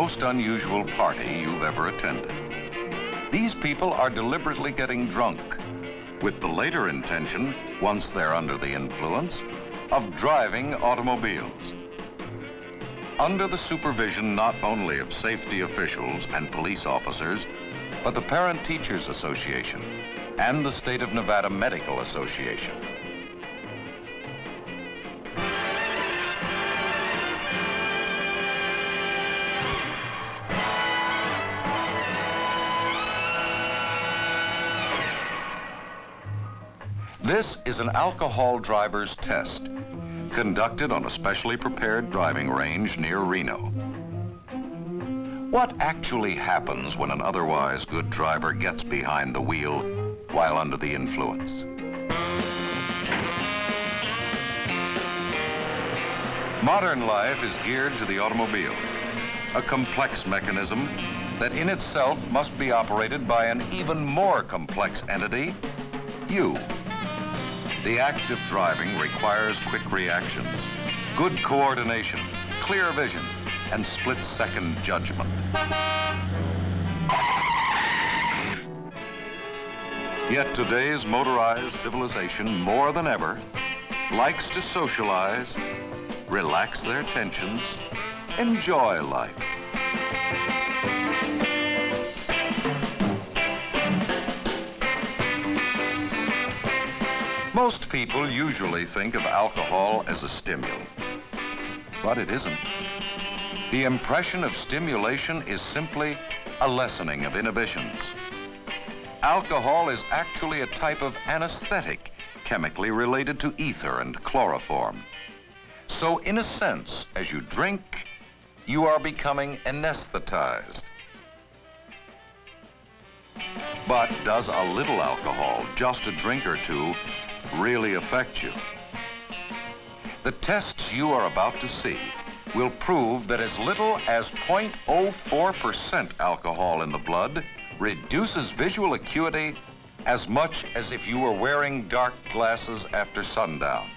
most unusual party you've ever attended. These people are deliberately getting drunk with the later intention, once they're under the influence, of driving automobiles. Under the supervision not only of safety officials and police officers, but the Parent Teachers Association and the State of Nevada Medical Association. This is an alcohol driver's test, conducted on a specially prepared driving range near Reno. What actually happens when an otherwise good driver gets behind the wheel while under the influence? Modern life is geared to the automobile, a complex mechanism that in itself must be operated by an even more complex entity, you. The act of driving requires quick reactions, good coordination, clear vision, and split-second judgment. Yet today's motorized civilization, more than ever, likes to socialize, relax their tensions, enjoy life. Most people usually think of alcohol as a stimulant, but it isn't. The impression of stimulation is simply a lessening of inhibitions. Alcohol is actually a type of anesthetic chemically related to ether and chloroform. So in a sense, as you drink, you are becoming anesthetized. But does a little alcohol, just a drink or two, really affect you? The tests you are about to see will prove that as little as 0.04% alcohol in the blood reduces visual acuity as much as if you were wearing dark glasses after sundown.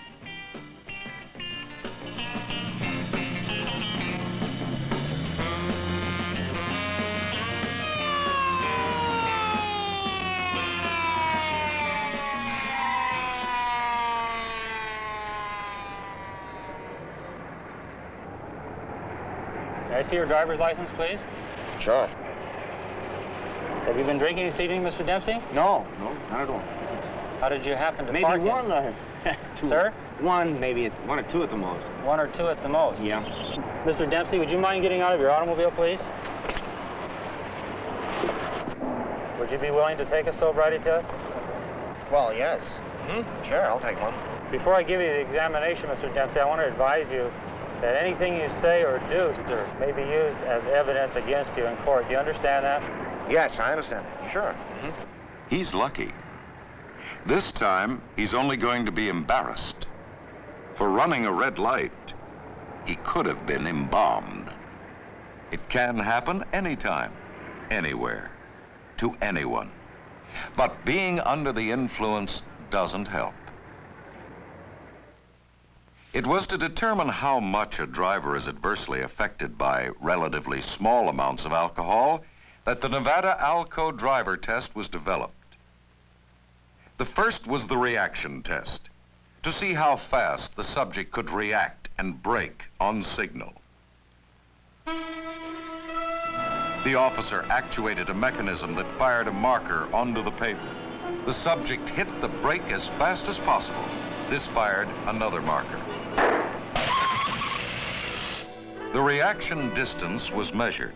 May I see your driver's license, please? Sure. Have you been drinking this evening, Mr. Dempsey? No, not at all. How did you happen to Maybe park one or two. Sir? One, maybe one or two at the most. One or two at the most? Yeah. Mr. Dempsey, would you mind getting out of your automobile, please? Would you be willing to take a sobriety test? Well, yes. Sure, I'll take one. Before I give you the examination, Mr. Dempsey, I want to advise you that anything you say or do, sir, may be used as evidence against you in court. Do you understand that? Yes, I understand that. Sure. He's lucky. This time, he's only going to be embarrassed. For running a red light, he could have been embalmed. It can happen anytime, anywhere, to anyone. But being under the influence doesn't help. It was to determine how much a driver is adversely affected by relatively small amounts of alcohol that the Nevada Alco driver test was developed. The first was the reaction test, to see how fast the subject could react and brake on signal. The officer actuated a mechanism that fired a marker onto the pavement. The subject hit the brake as fast as possible. This fired another marker. The reaction distance was measured.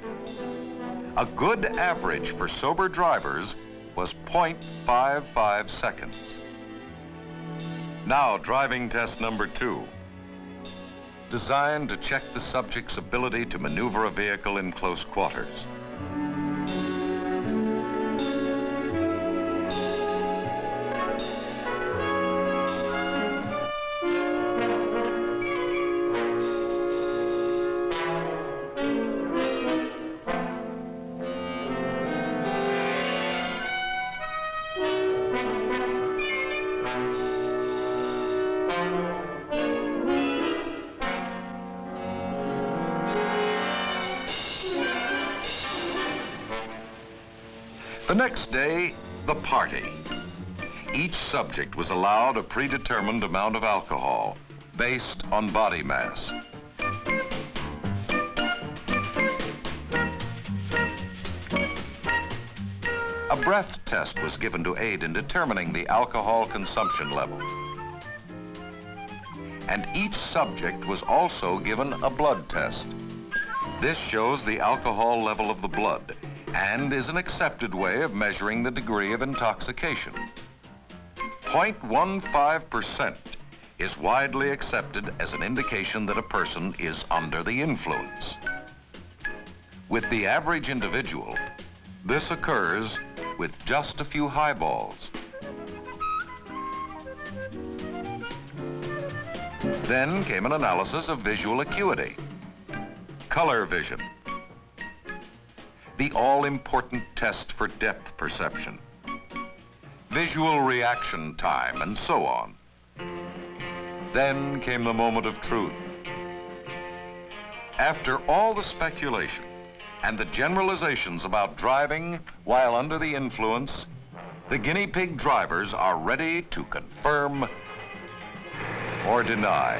A good average for sober drivers was 0.55 seconds. Now, driving test number 2, designed to check the subject's ability to maneuver a vehicle in close quarters. The next day, the party. Each subject was allowed a predetermined amount of alcohol based on body mass. A breath test was given to aid in determining the alcohol consumption level. And each subject was also given a blood test. This shows the alcohol level of the blood and is an accepted way of measuring the degree of intoxication. 0.15% is widely accepted as an indication that a person is under the influence. With the average individual, this occurs with just a few highballs. Then came an analysis of visual acuity, color vision, the all-important test for depth perception, visual reaction time, and so on. Then came the moment of truth. After all the speculation and the generalizations about driving while under the influence, the guinea pig drivers are ready to confirm or deny.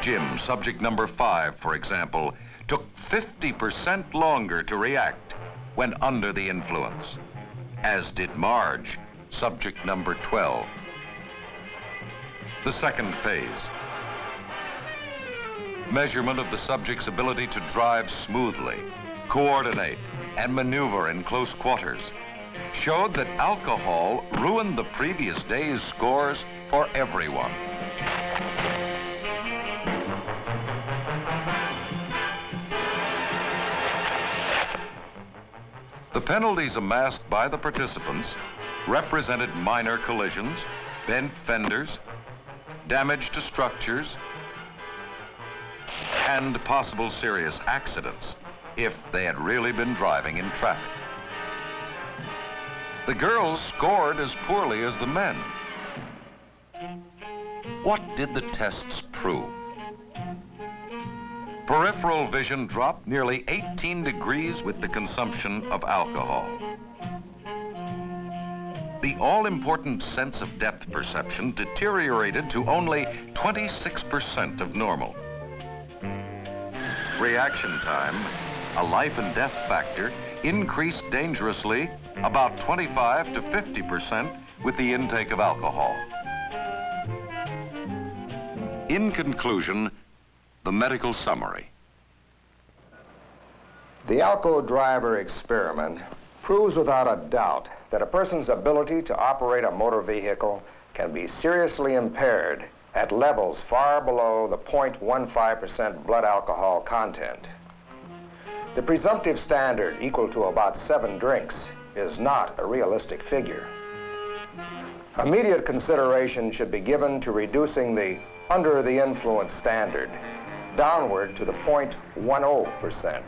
Jim, subject number 5, for example, took 50% longer to react when under the influence, as did Marge, subject number 12. The second phase. Measurement of the subject's ability to drive smoothly, coordinate, and maneuver in close quarters showed that alcohol ruined the previous day's scores for everyone. The penalties amassed by the participants represented minor collisions, bent fenders, damage to structures, and possible serious accidents if they had really been driving in traffic. The girls scored as poorly as the men. What did the tests prove? Peripheral vision dropped nearly 18 degrees with the consumption of alcohol. The all-important sense of depth perception deteriorated to only 26% of normal. Reaction time, a life and death factor, increased dangerously about 25 to 50% with the intake of alcohol. In conclusion, the medical summary. The Alco driver experiment proves without a doubt that a person's ability to operate a motor vehicle can be seriously impaired at levels far below the 0.15% blood alcohol content. The presumptive standard, equal to about 7 drinks, is not a realistic figure. Immediate consideration should be given to reducing the under the influence standard downward to the 0.10%.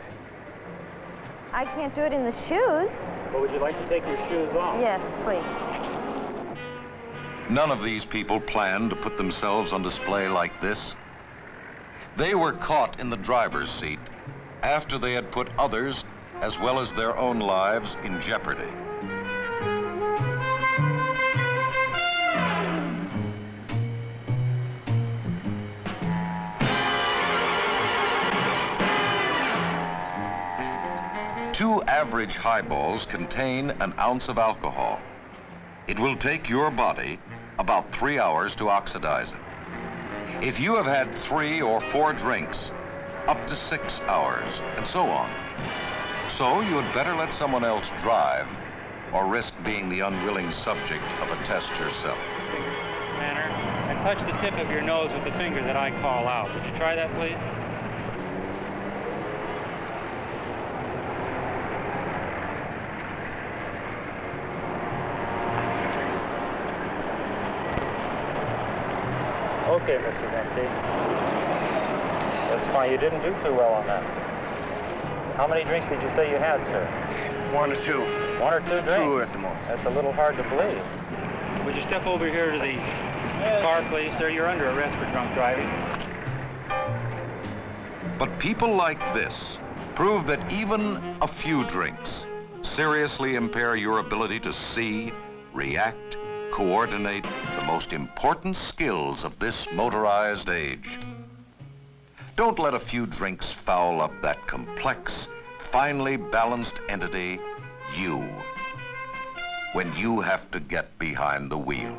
I can't do it in the shoes. But would you like to take your shoes off? Yes, please. None of these people planned to put themselves on display like this. They were caught in the driver's seat after they had put others, as well as their own lives, in jeopardy. Two average highballs contain an ounce of alcohol. It will take your body about 3 hours to oxidize it. If you have had 3 or 4 drinks, up to 6 hours, and so on. So you had better let someone else drive or risk being the unwilling subject of a test yourself. Manner, and touch the tip of your nose with the finger that I call out. Would you try that, please? Okay, Mr. Vinci. That's fine. You didn't do too well on that. How many drinks did you say you had, sir? 1 or 2. 1 or 2 drinks? 2 at the most. That's a little hard to believe. Would you step over here to the car, please, sir? You're under arrest for drunk driving. But people like this prove that even a few drinks seriously impair your ability to see, react, coordinate the most important skills of this motorized age. Don't let a few drinks foul up that complex, finely balanced entity, you, when you have to get behind the wheel.